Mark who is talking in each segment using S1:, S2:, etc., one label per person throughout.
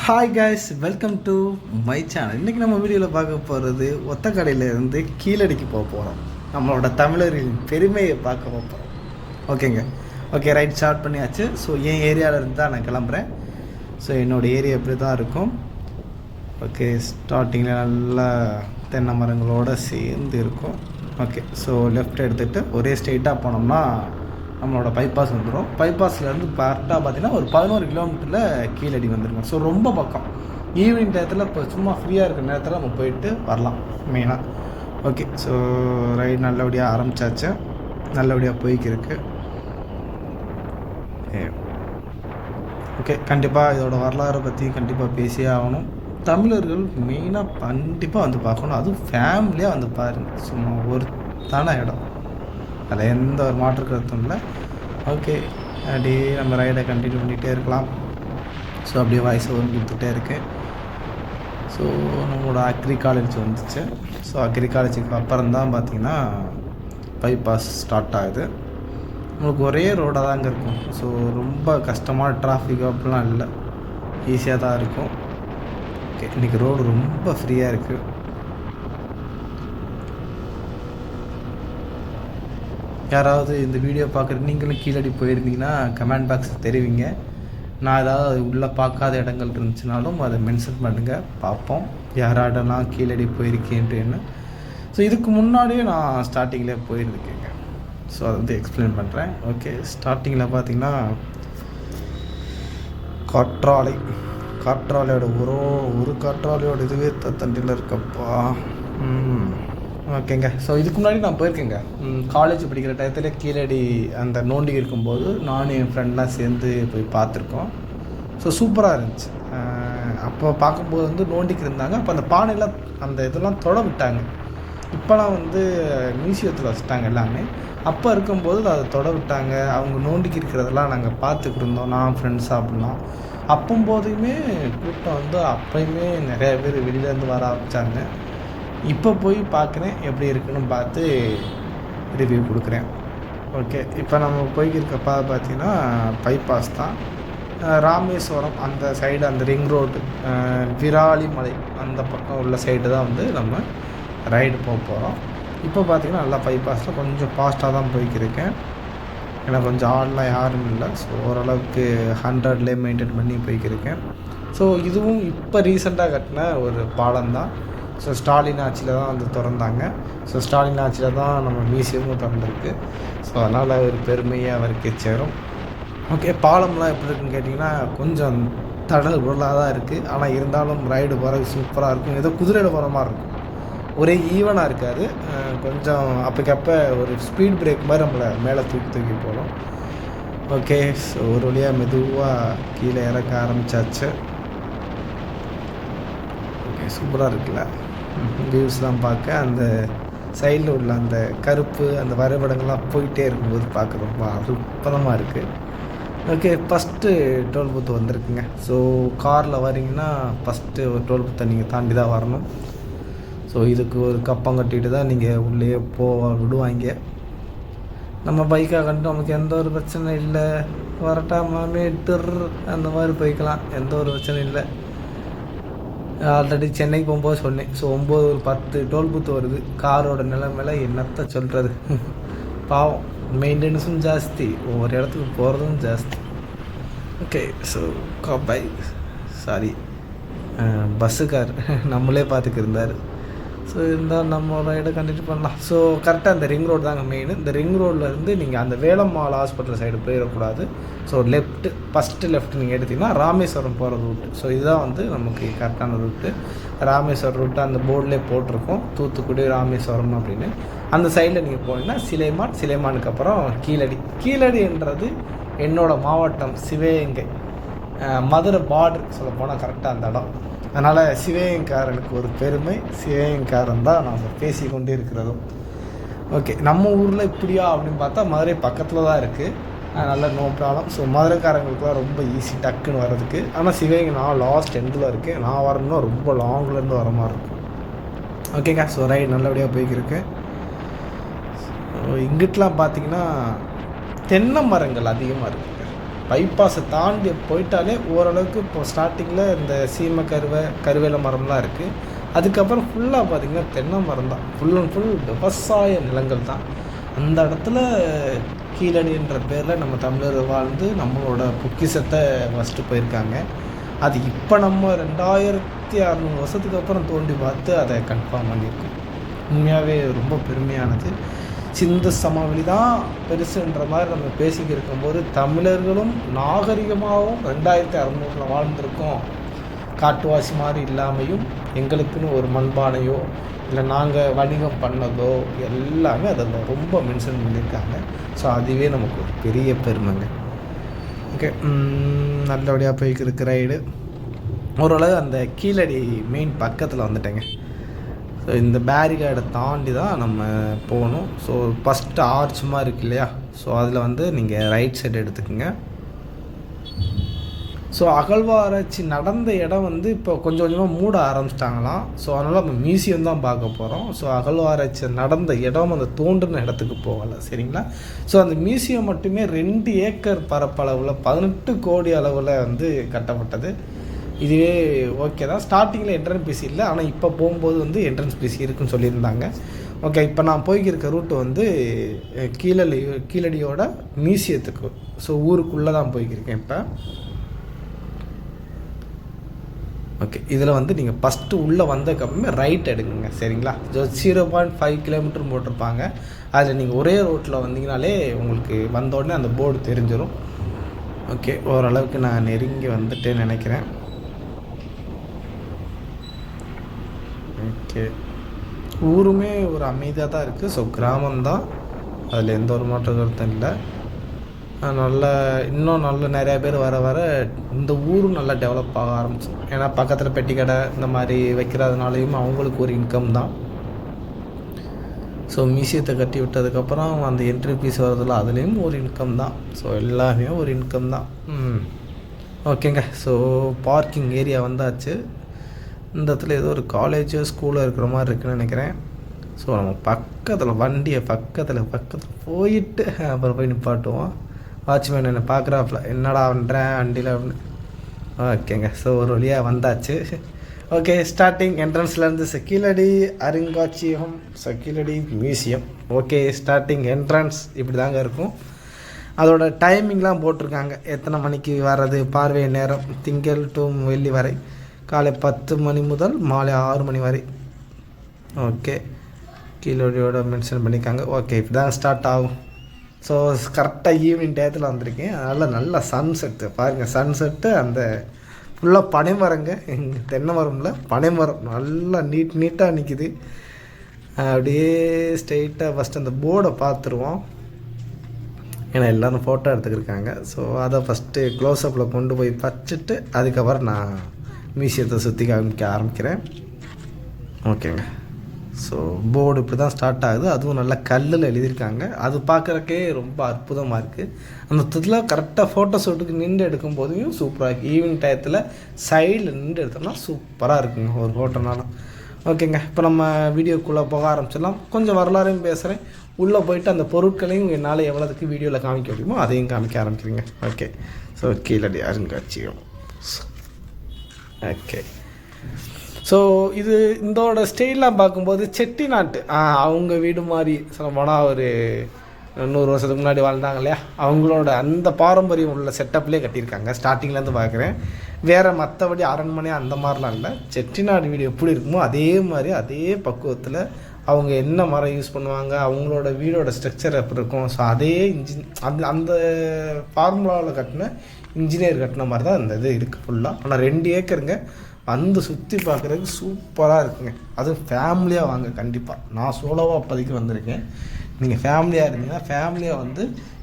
S1: Hi guys, welcome to my channel. இன்றைக்கி நம்ம வீடியோவில் பார்க்க போகிறது ஒத்தக்கடையிலேருந்து கீழடிக்கு போக போகிறோம். நம்மளோட தமிழரின் பெருமையை பார்க்க போகிறோம். ஓகேங்க, ஓகே, ரைட், ஸ்டார்ட் பண்ணியாச்சு. ஸோ என் ஏரியாவிலேருந்து தான் நான் கிளம்புறேன். ஸோ என்னோடய ஏரியா இப்படி தான் இருக்கும். ஓகே, ஸ்டார்டிங்கில் நல்லா தென்னை மரங்களோடு சேர்ந்து இருக்கும். ஓகே, ஸோ லெஃப்ட் எடுத்துகிட்டு ஒரே ஸ்ட்ரெயிட்டாக போனோம்னா நம்மளோட பைபாஸ் வந்துடும். பைபாஸ்லேருந்து கரெக்டாக பார்த்தீங்கன்னா ஒரு 11 கிலோமீட்டரில் கீழடி வந்துருங்க. ஸோ ரொம்ப பக்கம். ஈவினிங் டயத்தில் இப்போ சும்மா ஃப்ரீயாக இருக்கிற நேரத்தில் நம்ம போயிட்டு வரலாம் மெயினாக. ஓகே, ஸோ ரைட் நல்லபடியாக ஆரம்பித்தாச்சு, நல்லபடியாக போய்க்கிருக்கு. ஓகே, கண்டிப்பாக இதோட வரலாறை பற்றி கண்டிப்பாக பேசியே ஆகணும். தமிழர்கள் மெயினாக கண்டிப்பாக வந்து பார்க்கணும். அதுவும் ஃபேமிலியாக வந்து பாருங்கள். சும்மா ஒருத்தான இடம், அதில் எந்த ஒரு மாற்று கருத்தும் இல்லை. ஓகே, அப்படியே நம்ம ரைடை கண்டினியூ பண்ணிகிட்டே இருக்கலாம். ஸோ அப்படியே வாய்ஸ் ஓவர் கொடுத்துட்டே இருக்கேன். ஸோ நம்மளோட அக்ரி காலேஜ் வந்துச்சு. ஸோ அக்ரி காலேஜுக்கு அப்புறம் தான் பார்த்திங்கன்னா பைபாஸ் ஸ்டார்ட் ஆகுது. நம்மளுக்கு ஒரே ரோடாக தாங்க இருக்கும். ஸோ ரொம்ப கஷ்டமான டிராஃபிக் அப்படிலாம் இல்லை, ஈஸியாக தான் இருக்கும். ஓகே, இன்றைக்கி ரோடு ரொம்ப ஃப்ரீயாக இருக்குது. யாராவது இந்த வீடியோ பார்க்குற நீங்களும் கீழடி போயிருந்தீங்கன்னா கமெண்ட் பாக்ஸில் தெரிவிங்க. நான் ஏதாவது உள்ளே பார்க்காத இடங்கள் இருந்துச்சுனாலும் அதை மென்ஷன் பண்ணுங்கள், பார்ப்போம் யாராடலாம் கீழடி போயிருக்கேன்ட்டு. ஸோ இதுக்கு முன்னாடியே நான் ஸ்டார்டிங்கில் போயிருந்துக்கேங்க. ஸோ அதை வந்து எக்ஸ்பிளைன் பண்ணுறேன். ஓகே, ஸ்டார்டிங்கில் பார்த்தீங்கன்னா காற்றாலையோட ஒரு காற்றாலையோட இதுவே தண்டியில் இருக்கப்பா. ஓகேங்க, ஸோ இதுக்கு முன்னாடி நான் போயிருக்கேங்க. காலேஜ் படிக்கிற டயத்தில் கீழடி அந்த நோண்டி இருக்கும்போது நானும் என் ஃப்ரெண்ட்லாம் சேர்ந்து போய் பார்த்துருக்கோம். ஸோ சூப்பராக இருந்துச்சு. அப்போ பார்க்கும்போது வந்து நோண்டிக்கு இருந்தாங்க. அப்போ அந்த பானையெல்லாம் அந்த இதெல்லாம் தொட விட்டாங்க. இப்போலாம் வந்து மியூசியத்தில் வச்சுட்டாங்க எல்லாமே. அப்போ இருக்கும்போது அதை தொட விட்டாங்க. அவங்க நோண்டிக்கு இருக்கிறதெல்லாம் நாங்கள் பார்த்துக்கிட்டு இருந்தோம், நான் ஃப்ரெண்ட்ஸ் அப்படிலாம். அப்போம்போதையுமே கூட்டம் வந்து அப்போயுமே நிறையா பேர் வெளியிலேருந்து வர ஆரம்பித்தாங்க. இப்போ போய் பார்க்குறேன், எப்படி இருக்குன்னு பார்த்து ரிவ்யூ கொடுக்குறேன். ஓகே, இப்போ நம்ம போய்க்கிருக்கப்பா பார்த்தீங்கன்னா பைபாஸ் தான். ராமேஸ்வரம் அந்த சைடு, அந்த ரிங் ரோடு, விராலிமலை அந்த பக்கம் உள்ள சைடு தான் வந்து நம்ம ரைடு போக போகிறோம். இப்போ பார்த்திங்கன்னா நல்லா பைபாஸில் கொஞ்சம் ஃபாஸ்ட்டாக தான் போய்க்கிருக்கேன். ஏன்னா கொஞ்சம் ஆள்லாம் யாரும் இல்லை. ஸோ ஓரளவுக்கு 100லே மெயின்டைன் பண்ணி போய்க்கிருக்கேன். ஸோ இதுவும் இப்போ ரீசெண்டாக கட்டின ஒரு பாலம் தான். ஸோ ஸ்டாலின் ஆட்சியில் தான் வந்து திறந்தாங்க. ஸோ ஸ்டாலின் ஆட்சியில் தான் நம்ம மியூசியமும் திறந்துருக்கு. ஸோ அதனால் ஒரு பெருமையாக அவருக்கு சேரும். ஓகே, பாலம்லாம் எப்படி இருக்குன்னு கேட்டிங்கன்னா கொஞ்சம் தடல் பொருளாக தான் இருக்குது. ஆனால் இருந்தாலும் ரைடு போகிறது சூப்பராக இருக்கும். ஏதோ குதிரையில் போகிற மாதிரி இருக்கும். ஒரே ஈவனாக இருக்காது. கொஞ்சம் அப்போக்கப்போ ஒரு ஸ்பீட் பிரேக் மாதிரி நம்மளை மேலே தூக்கி போகணும். ஓகே, ஸோ ஒரு வழியாக மெதுவாக கீழே இறக்க ஆரம்பித்தாச்சு. ஓகே, சூப்பராக இருக்குல்ல வியூஸ்லாம் பார்க்க. அந்த சைடில் உள்ள அந்த கருப்பு அந்த வரைபடங்கள்லாம் போயிட்டே இருக்கும்போது பார்க்க ரொம்ப அற்புதமாக இருக்குது. ஓகே, ஃபஸ்ட்டு டோல் பூத்து வந்திருக்குங்க. ஸோ காரில் வரீங்கன்னா ஃபஸ்ட்டு ஒரு டோல் பூத்தை நீங்கள் தாண்டி தான் வரணும். ஸோ இதுக்கு ஒரு கப்பம் கட்டிட்டு தான் நீங்கள் உள்ளே விடுவாங்க. நம்ம பைக்காக கண்டு நமக்கு எந்த ஒரு பிரச்சனை இல்லை, வரட்டாமே அந்த மாதிரி போய்க்கலாம், எந்த ஒரு பிரச்சனை இல்லை. ஆல்ரெடி சென்னைக்கு போகும்போது சொன்னேன். ஸோ 9 ஒரு 10 டோல் பூத்து வருது. காரோட நிலைமையில என்னத்தை சொல்கிறது, பாவம். மெயின்டெனன்ஸும் ஜாஸ்தி, ஒவ்வொரு இடத்துக்கு போகிறதும் ஜாஸ்தி. ஓகே, ஸோ சாரி பஸ்ஸுக்கார் நம்மளே பார்த்துக்கு இருந்தார். ஸோ இருந்தால் நம்ம ரைடை கண்டினியூ பண்ணலாம். ஸோ கரெக்டாக இந்த ரிங் ரோடு தாங்க மெயின். இந்த ரிங் ரோட்லேருந்து நீங்கள் அந்த வேலம்மாள் ஹாஸ்பிட்டல் சைடு போயிடக்கூடாது. ஸோ ஃபஸ்ட்டு லெஃப்ட் நீங்கள் எடுத்திங்கன்னா ராமேஸ்வரம் போகிற ரூட்டு. ஸோ இதுதான் வந்து நமக்கு கரெக்டான ரூட்டு. ராமேஸ்வரம் ரூட்டு அந்த போர்ட்லேயே போட்டிருக்கோம், தூத்துக்குடி ராமேஸ்வரம் அப்படின்னு. அந்த சைடில் நீங்கள் போனீங்கன்னா சிலைமானுக்கு அப்புறம் கீழடின்றது என்னோடய மாவட்டம் சிவகங்கை, மதுரை பார்டர் சொல்ல போனால் கரெக்டாக அந்த இடம். அதனால் சிவகங்காரனுக்கு ஒரு பெருமை, சிவகங்காரன் தான் நாம் பேசி கொண்டே இருக்கிறதும். ஓகே, நம்ம ஊரில் இப்படியா அப்படின்னு பார்த்தா மதுரை பக்கத்தில் தான் இருக்குது. நல்ல நோ ப்ராப்ளம். ஸோ மதுரைக்காரங்களுக்குலாம் ரொம்ப ஈஸி டக்குன்னு வர்றதுக்கு. ஆனால் சிவகங்கை நான் லாஸ்ட் எண்டில் இருக்கேன். நான் வரணும்னா ரொம்ப லாங்லேருந்து வர மாதிரி இருக்கும். ஓகேங்க, ஸோ ரைட் நல்லபடியாக போய்க்கிருக்கு. இங்கிட்டலாம் பார்த்திங்கன்னா தென்னை மரங்கள் அதிகமாக இருக்குங்க. பைபாஸை தாண்டி போயிட்டாலே ஓரளவுக்கு இப்போ ஸ்டார்டிங்கில் இந்த சீமை கருவேல மரம்லாம் இருக்குது. அதுக்கப்புறம் ஃபுல்லாக பார்த்திங்கன்னா தென்னை மரம் தான், ஃபுல் அண்ட் ஃபுல் விவசாய நிலங்கள் தான். அந்த இடத்துல கீழடின்ற பேரில் நம்ம தமிழர் வாழ்ந்து நம்மளோட பொக்கிஷத்தை ஃபஸ்ட்டு போயிருக்காங்க. அது இப்போ நம்ம 2600 வருஷத்துக்கு அப்புறம் தோண்டி பார்த்து அதை கன்ஃபார்ம் பண்ணியிருக்கோம். உண்மையாகவே ரொம்ப பெருமையானது. சிந்து சமவெளி தான் பெருசுன்ற மாதிரி நம்ம பேசிக்கிட்டு இருக்கும்போது தமிழர்களும் நாகரிகமாகவும் 2600 வாழ்ந்திருக்கோம். காட்டுவாசி மாதிரி இல்லாமையும் எங்களுக்குன்னு ஒரு மண்பானையோ இல்லை நாங்கள் வணிகம் பண்ணதோ எல்லாமே அதில் ரொம்ப மென்ஷன் பண்ணியிருக்காங்க. ஸோ அதுவே நமக்கு ஒரு பெரிய பெருமைங்க. ஓகே, நல்லபடியாக போய்க்கு ரைடு. ஓரளவு அந்த கீழடி மெயின் பக்கத்தில் வந்துட்டேங்க. ஸோ இந்த பேரிகார்டை தாண்டி தான் நம்ம போகணும். ஸோ ஃபஸ்ட்டு ஆர்ச் மாதிரி இருக்கு இல்லையா, ஸோ அதில் வந்து நீங்கள் ரைட் சைடு எடுத்துக்கோங்க. ஸோ அகழ்வாராய்ச்சி நடந்த இடம் வந்து இப்போ கொஞ்சம் கொஞ்சமாக மூட ஆரம்பிச்சிட்டாங்களாம். ஸோ அதனால் நம்ம மியூசியம் தான் பார்க்க போகிறோம். ஸோ அகழ்வாராய்ச்சி நடந்த இடம் அந்த தோன்றின இடத்துக்கு போகலை, சரிங்களா. ஸோ அந்த மியூசியம் மட்டுமே 2 ஏக்கர் பரப்பளவில் 18 கோடி அளவில் வந்து கட்டப்பட்டது. இதுவே ஓகே தான். ஸ்டார்டிங்கில் என்ட்ரன்ஸ் ஃபீஸ் இல்லை, ஆனால் இப்போ போகும்போது வந்து என்ட்ரன்ஸ் ஃபீஸ் இருக்குன்னு சொல்லியிருந்தாங்க. ஓகே, இப்போ நான் போய்க்கிருக்க ரூட்டு வந்து கீழடியோட மியூசியத்துக்கு, ஸோ ஊருக்குள்ளே தான் போய்க்கிருக்கேன் இப்போ. ஓகே, இதில் வந்து நீங்கள் ஃபஸ்ட்டு உள்ளே வந்ததுக்கப்புறமே ரைட் எடுக்குங்க, சரிங்களா. 0.5 கிலோமீட்டர் போட்டிருப்பாங்க. அதில் நீங்கள் ஒரே ரோட்டில் வந்தீங்கனாலே உங்களுக்கு வந்தோடனே அந்த போர்டு தெரிஞ்சிடும். ஓகே, ஓரளவுக்கு நான் நெருங்கி வந்துட்டேன்னு நினைக்கிறேன். ஓகே, ஊருமே ஒரு அமைதியாக தான் இருக்குது. ஸோ கிராமம்தான், அதில் எந்த ஒரு மாற்ற கருத்தும் இல்லை. இன்னும் நிறையா பேர் வர வர இந்த ஊரும் நல்லா டெவலப் ஆக ஆரம்பிச்சு. ஏன்னா பக்கத்தில் பெட்டி கடை இந்த மாதிரி வைக்கிறதுனாலையும் அவங்களுக்கு ஒரு இன்கம் தான். ஸோ மியூசியத்தை கட்டி விட்டதுக்கப்புறம் அந்த என்ட்ரி ஃபீஸ் வரதில்ல, அதுலேயும் ஒரு இன்கம் தான். ஸோ எல்லாமே ஒரு இன்கம் தான். ஓகேங்க, ஸோ பார்க்கிங் ஏரியா வந்தாச்சு. இந்த இடத்துல ஏதோ ஒரு காலேஜோ ஸ்கூலோ இருக்கிற மாதிரி இருக்குதுன்னு நினைக்கிறேன். ஸோ நம்ம பக்கத்தில் வண்டியை பக்கத்தில் போயிட்டு அப்புறம் போய் நிப்பாட்டுவோம். வாட்ச்மேன் என்னை பார்க்குறாப்புல, என்னடா பண்ணுறேன் வண்டியில் அப்படின்னு. ஓகேங்க, ஸோ ஒரு வழியாக வந்தாச்சு. ஓகே, ஸ்டார்டிங் என்ட்ரன்ஸ்லேருந்து கீழடி அருங்காட்சியகம், Keezhadi museum. Okay, starting entrance இப்படி தாங்க இருக்கும். அதோட டைமிங்லாம் போட்டிருக்காங்க, எத்தனை மணிக்கு வர்றது, பார்வை நேரம் திங்கள் டு வெள்ளி வரை, காலை 10 மணி முதல் மாலை 6 மணி வரை. ஓகே, கீழடியோட மென்ஷன் பண்ணியிருக்காங்க. ஓகே, இப்போ தான் ஸ்டார்ட் ஆகும். ஸோ கரெக்டாக ஈவினிங் டயத்தில் வந்திருக்கேன். அதனால் நல்லா சன்செட்டு பாருங்கள். சன்செட்டு அந்த ஃபுல்லாக பனைமரங்க, எங்கள் தென்னை மரமில் பனைமரம் நல்லா நீட்டாக நிற்கிது. அப்படியே ஸ்ட்ரெயிட்டாக ஃபஸ்ட்டு அந்த போர்டை பார்த்துருவோம். ஏன்னா எல்லோரும் ஃபோட்டோ எடுத்துக்கிருக்காங்க. ஸோ அதை ஃபஸ்ட்டு க்ளோஸ்அப்பில் கொண்டு போய் வச்சுட்டு அதுக்கப்புறம் நான் மியூசியத்தை சுற்றி காமிக்க ஆரம்பிக்கிறேன். ஓகேங்க, ஸோ போர்டு இப்படி தான் ஸ்டார்ட் ஆகுது. அதுவும் நல்லா கல்லில் எழுதியிருக்காங்க. அது பார்க்குறக்கே ரொம்ப அற்புதமாக இருக்குது. அந்த இதில் கரெக்டாக ஃபோட்டோ ஷூட்டுக்கு நின்று எடுக்கும்போதையும் சூப்பராக இருக்குது. ஈவினிங் டயத்தில் சைடில் நின்று எடுத்தோம்னா சூப்பராக இருக்குங்க ஒரு ஃபோட்டோனாலும். ஓகேங்க, இப்போ நம்ம வீடியோக்குள்ளே போக ஆரம்பிச்சிடலாம். கொஞ்சம் வரலாறையும் பேசுகிறேன். உள்ளே போயிட்டு அந்த பொருட்களையும் என்னால் எவ்வளோதுக்கு வீடியோவில் காமிக்க முடியுமோ அதையும் காமிக்க ஆரம்பிக்கிறீங்க. ஓகே, ஸோ கீழடி அருங்காட்சியகம். ஓகே, ஸோ இது இதோட ஸ்டைலாம் பார்க்கும்போது செட்டிநாட்டு அவங்க வீடு மாதிரி சொல்ல போனால் ஒரு 100 வருஷத்துக்கு முன்னாடி வாழ்ந்தாங்க இல்லையா, அவங்களோட அந்த பாரம்பரியம் உள்ள செட்டப்லேயே கட்டியிருக்காங்க. ஸ்டார்டிங்லேருந்து பார்க்குறேன். வேறு மற்றபடி அரண்மனை அந்த மாதிரிலாம் இல்லை. செட்டிநாடு வீடு எப்படி இருக்குமோ அதே மாதிரி அதே பக்குவத்தில் அவங்க என்ன மரம் யூஸ் பண்ணுவாங்க, அவங்களோட வீடோட ஸ்ட்ரக்சர் எப்படி இருக்கும். ஸோ அதே அந்த ஃபார்முலாவில் கட்டின இன்ஜினியர் கட்டின மாதிரி தான் இந்த இது இருக்குது ஃபுல்லாக. ஆனால் 2 ஏக்கருங்க. வந்து சுற்றி பார்க்குறதுக்கு சூப்பராக இருக்குங்க. அதுவும் ஃபேமிலியாக வாங்க கண்டிப்பாக. நான் சோலோவாக அப்போதைக்கு வந்திருக்கேன். நீங்கள் ஃபேமிலியாக இருந்தீங்கன்னா ஃபேமிலியாக வந்து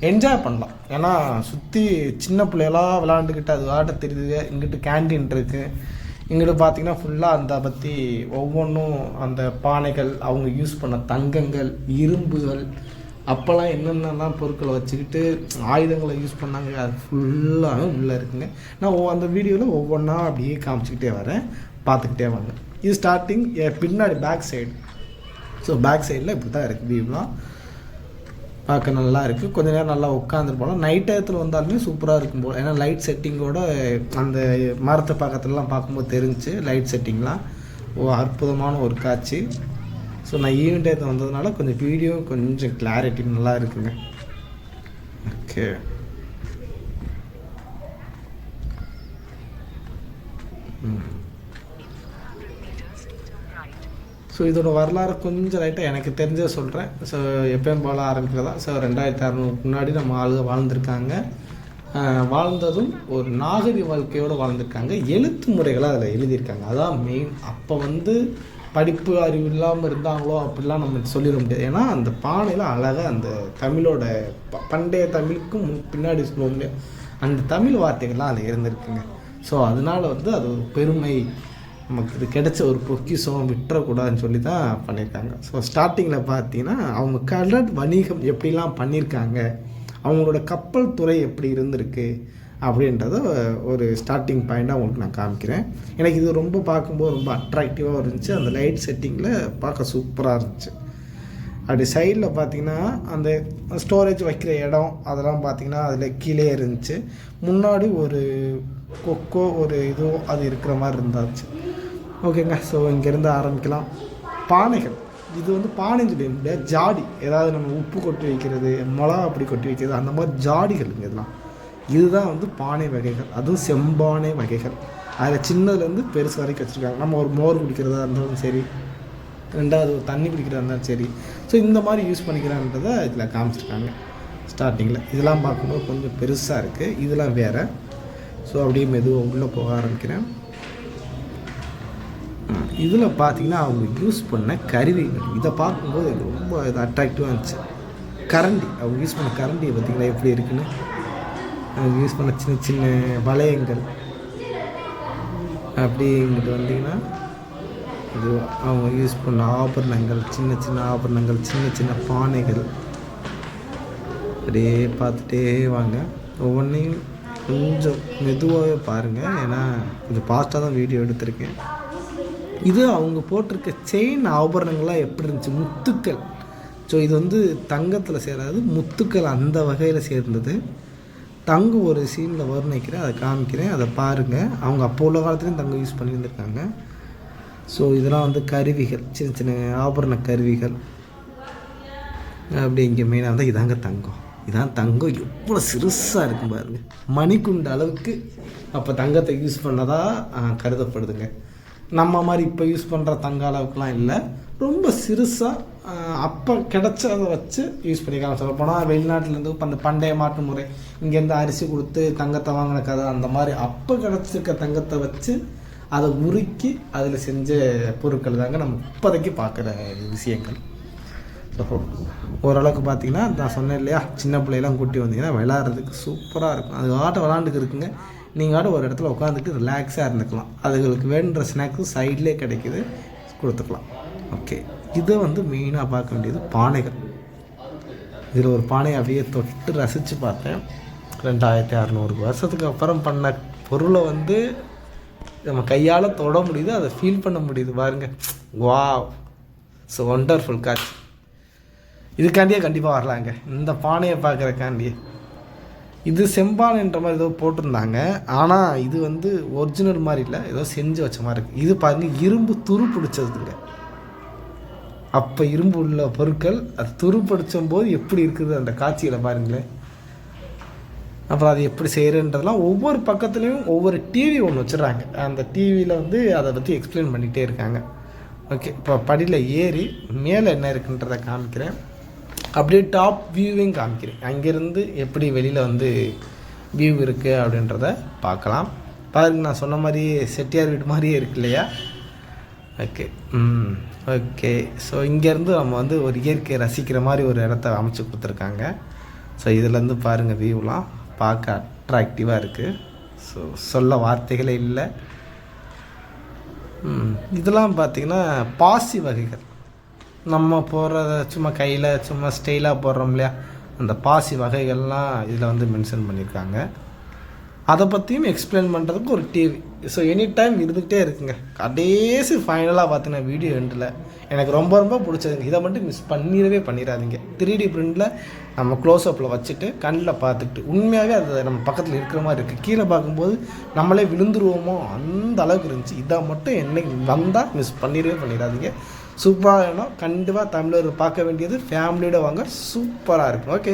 S1: என்ஜாய் பண்ணலாம். ஏன்னா சுற்றி சின்ன பிள்ளைகளாக விளாண்டுக்கிட்டு அது ஆட்ட தெரியுது. இங்கிட்டு கேன்டீன் இருக்குது. இங்கிட்டு பார்த்திங்கன்னா ஃபுல்லாக அந்த பற்றி ஒவ்வொன்றும் அந்த பானைகள், அவங்க யூஸ் பண்ண தங்கங்கள், இரும்புகள், அப்போல்லாம் என்னென்னலாம் பொருட்களை வச்சுக்கிட்டு ஆயுதங்களை யூஸ் பண்ணாங்க, அது ஃபுல்லாக உள்ளே இருக்குங்க. நான் அந்த வீடியோவில் ஒவ்வொன்றா அப்படியே காமிச்சிக்கிட்டே வரேன், பார்த்துக்கிட்டே வாங்க. இது ஸ்டார்டிங் பின்னாடி பேக் சைடு. ஸோ பேக் சைடில் இப்படி தான் இருக்குது வியூலாம். பார்க்க நல்லா இருக்குது. கொஞ்சம் நேரம் நல்லா உட்காந்துட்டு போகலாம். நைட் டயத்தில் வந்தாலுமே சூப்பராக இருக்கும் போல். ஏன்னா லைட் செட்டிங்கோட அந்த மரத்தை பக்கத்துலலாம் பார்க்கும்போது தெரிஞ்சிச்சு லைட் செட்டிங்லாம். அற்புதமான ஒரு காட்சி. ஸோ நான் ஈவினிங் டயத்தில் வந்ததுனால கொஞ்சம் வீடியோ கொஞ்சம் கிளாரிட்டி நல்லா இருக்குங்க. ஓகே, ஸோ இதோட வரலாறு கொஞ்சம் லைட்டாக எனக்கு தெரிஞ்சதை சொல்கிறேன். ஸோ எப்பயும் போல ஆரம்பிக்கிறதா. ஸோ 2600 முன்னாடி நம்ம ஆளுங்க வாழ்ந்திருக்காங்க. வாழ்ந்ததும் ஒரு நாகரிக வாழ்க்கையோடு வாழ்ந்திருக்காங்க. எழுத்து முறைகளாக அதில் எழுதியிருக்காங்க. அதான் மெயின். அப்போ வந்து படிப்பு அறிவு இல்லாமல் இருந்தாங்களோ அப்படிலாம் நம்ம சொல்லிட முடியாது. ஏன்னா அந்த பானையில் அழகாக அந்த தமிழோட பண்டைய தமிழுக்கும் பின்னாடி சொல்ல முடியாது அந்த தமிழ் வார்த்தைகள்லாம் அதில் இருந்திருக்குங்க. ஸோ அதனால் வந்து அது ஒரு பெருமை, நமக்கு இது கிடைச்ச ஒரு பொக்கிஷம், விட்டுறக்கூடாதுன்னு சொல்லி தான் பண்ணியிருக்காங்க. ஸோ ஸ்டார்டிங்கில் பார்த்தீங்கன்னா அவங்க கடல் வணிகம் எப்படிலாம் பண்ணியிருக்காங்க, அவங்களோட கப்பல் துறை எப்படி இருந்திருக்கு அப்படின்றத ஒரு ஸ்டார்டிங் பாயிண்ட்டாக உங்களுக்கு நான் காமிக்கிறேன். எனக்கு இது ரொம்ப பார்க்கும்போது ரொம்ப அட்ராக்டிவாக இருந்துச்சு. அந்த லைட் செட்டிங்கில் பார்க்க சூப்பராக இருந்துச்சு. அப்படி சைடில் பார்த்திங்கன்னா அந்த ஸ்டோரேஜ் வைக்கிற இடம் அதெல்லாம் பார்த்திங்கன்னா அதில் கீழே இருந்துச்சு. முன்னாடி ஒரு கொக்கோ ஒரு இதோ அது இருக்கிற மாதிரி இருந்தாச்சு. ஓகேங்க, ஸோ இங்கேருந்து ஆரம்பிக்கலாம். பானைகள், இது வந்து பானைன்னு சொல்லி முடியாது, ஜாடி. ஏதாவது நம்ம உப்பு கொட்டி வைக்கிறது, மிளகா அப்படி கொட்டி வைக்கிறது, அந்த மாதிரி ஜாடிகளுங்க இதெல்லாம். இதுதான் வந்து பானை வகைகள், அதுவும் செம்பானை வகைகள். அதில் சின்னதுலேருந்து பெருசு வரைக்கும் வச்சுருக்காங்க. நம்ம ஒரு மோர் குடிக்கிறதா இருந்தாலும் சரி, ரெண்டாவது தண்ணி குடிக்கிறதா இருந்தாலும் சரி, ஸோ இந்த மாதிரி யூஸ் பண்ணிக்கிறான்றதை இதில் காமிச்சிருக்காங்க ஸ்டார்டிங்கில். இதெல்லாம் பார்க்கும்போது கொஞ்சம் பெருசாக இருக்குது, இதெல்லாம் வேறு. ஸோ அப்படியே மெதுவாக உள்ளே போக ஆரம்பிக்கிறேன். இதில் பார்த்திங்கன்னா அவங்க யூஸ் பண்ண கருவிகள், இதை பார்க்கும்போது எனக்கு ரொம்ப இது அட்ராக்டிவாக இருந்துச்சு. கரண்டி, அவங்க யூஸ் பண்ண கரண்டியை பார்த்திங்கன்னா எப்படி இருக்குன்னு. அவங்க யூஸ் பண்ண சின்ன சின்ன வளையங்கள் அப்படி இங்கிட்டு வந்தீங்கன்னா இது அவங்க யூஸ் பண்ண ஆபரணங்கள், சின்ன சின்ன ஆபரணங்கள், சின்ன சின்ன பானைகள். அப்படியே பார்த்துட்டே வாங்க. ஒவ்வொன்றையும் கொஞ்சம் மெதுவாகவே பாருங்கள், ஏன்னா கொஞ்சம் ஃபாஸ்ட்டாக தான் வீடியோ எடுத்திருக்கேன். இது அவங்க போட்டிருக்க செயின் ஆபரணங்கள்லாம் எப்படி இருந்துச்சு, முத்துக்கள். ஸோ இது வந்து தங்கத்தில் சேராது, முத்துக்கள் அந்த வகையில் சேர்ந்தது. தங்கம் ஒரு சீனில் வர்ணிக்கிறேன், அதை காமிக்கிறேன், அதை பாருங்கள். அவங்க அப்போ உள்ள காலத்துலேயும் தங்கம் யூஸ் பண்ணியிருந்திருக்காங்க. ஸோ இதெல்லாம் வந்து கருவிகள், சின்ன சின்ன ஆபரண கருவிகள். அப்படி இங்கே மெயினாக வந்து இதாங்க தங்கம். இதான் தங்கம், எவ்வளோ சிறுசாக இருக்கும் பாருங்கள், மணிக்குண்ட அளவுக்கு அப்போ தங்கத்தை யூஸ் பண்ணதாக கருதப்படுதுங்க. நம்ம மாதிரி இப்போ யூஸ் பண்ணுற தங்க அளவுக்குலாம் இல்லை, ரொம்ப சிறுசாக அப்போ கிடச்சதை வச்சு யூஸ் பண்ணிக்கலாம். சொல்ல போனால் வெளிநாட்டிலேருந்து இப்போ அந்த பண்டைய மாற்று முறை, இங்கேருந்து அரிசி கொடுத்து தங்கத்தை வாங்கின கதை, அந்த மாதிரி அப்போ கிடச்சிருக்க தங்கத்தை வச்சு அதை உருக்கி அதில் செஞ்ச பொருட்கள் தாங்க நம்ம இப்போதைக்கு பார்க்குற விஷயங்கள். ஓரளவுக்கு பார்த்திங்கன்னா நான் சொன்னேன் இல்லையா, சின்ன பிள்ளையெல்லாம் கூட்டி வந்தீங்கன்னா விளையாடுறதுக்கு சூப்பராக இருக்கும். அது ஆட்டம் விளாண்டுக்கு இருக்குங்க. நீங்கள் ஆட்டம் ஒரு இடத்துல உட்காந்துட்டு ரிலாக்ஸாக இருந்துக்கலாம். அதுகளுக்கு வேணுன்ற ஸ்நாக்ஸு சைட்லேயே கிடைக்கிது, கொடுத்துக்கலாம். ஓகே, இதை வந்து மெயினாக பார்க்க வேண்டியது பானைகள். இதில் ஒரு பானையை அப்படியே தொட்டு ரசித்து பார்த்தேன். 2600 வருஷத்துக்கு அப்புறம் பண்ண பொருளை வந்து நம்ம கையால் தொட முடியுது, அதை ஃபீல் பண்ண முடியுது பாருங்கள். வாவ், ஸோ ஒண்டர்ஃபுல் காட்சி. இதுக்காண்டியே கண்டிப்பாக வரலாங்க, இந்த பானையை பார்க்குறக்காண்டியே. இது செம்பானைன்ற மாதிரி ஏதோ போட்டிருந்தாங்க, ஆனால் இது வந்து ஒரிஜினல் மாதிரி இல்லை, ஏதோ செஞ்சு வச்ச மாதிரி இருக்குது. இது பாருங்கள், இரும்பு துரு பிடிச்சதுங்க. அப்போ இரும்பு உள்ள பொருட்கள் அது துரு பிடிச்சும் போது எப்படி இருக்குது அந்த காட்சியில் பாருங்களேன். அப்புறம் அது எப்படி செய்கிறன்றதெல்லாம் ஒவ்வொரு பக்கத்துலேயும் ஒவ்வொரு டிவி ஒன்று வச்சுட்றாங்க. அந்த டிவியில் வந்து அதை பற்றி எக்ஸ்பிளைன் பண்ணிகிட்டே இருக்காங்க. ஓகே, இப்போ படியில் ஏறி மேலே என்ன இருக்குன்றதை காமிக்கிறேன். அப்படியே டாப் வியூவையும் காமிக்கிறேன். அங்கேருந்து எப்படி வெளியில் வந்து வியூ இருக்குது அப்படின்றத பார்க்கலாம். பாருங்க, நான் சொன்ன மாதிரியே செட்டியார் வீடு மாதிரியே இருக்கு இல்லையா. Okay, okay. ஸோ இங்கேருந்து நம்ம வந்து ஒரு இயற்கையை ரசிக்கிற மாதிரி ஒரு இடத்த அமைச்சு கொடுத்துருக்காங்க. ஸோ இதுலேருந்து பாருங்கள், வியூலாம் பார்க்க அட்ராக்டிவாக இருக்குது. ஸோ சொல்ல வார்த்தைகளே இல்லை. இதெல்லாம் பார்த்திங்கன்னா பாசி வகைகள், நம்ம போடுறத சும்மா கையில் சும்மா ஸ்டைலாக போடுறோம் இல்லையா, அந்த பாசி வகைகள்லாம் இதில் வந்து மென்ஷன் பண்ணியிருக்காங்க. அதை பற்றியும் எக்ஸ்பிளைன் பண்ணுறதுக்கு ஒரு டிவி. ஸோ எனி டைம் இருந்துகிட்டே இருக்குங்க. கடைசி ஃபைனலாக பார்த்தீங்கன்னா வீடியோ எண்டில் எனக்கு ரொம்ப ரொம்ப பிடிச்சதுங்க. இதை மட்டும் மிஸ் பண்ணிடாதீங்க. 3D பிரிண்டில் நம்ம க்ளோஸ்அப்பில் வச்சுட்டு கண்ணில் பார்த்துட்டு உண்மையாகவே அது நம்ம பக்கத்தில் இருக்கிற மாதிரி இருக்குது. கீழே பார்க்கும்போது நம்மளே விழுந்துருவோமோ அந்த அளவுக்கு இருந்துச்சு. இதை மட்டும் என்னைக்கு வந்தால் மிஸ் பண்ணிடாதீங்க. சூப்பராக வேணும். கண்டிப்பாக தமிழர் பார்க்க வேண்டியது, ஃபேமிலியோட வாங்க, சூப்பராக இருக்கும். ஓகே.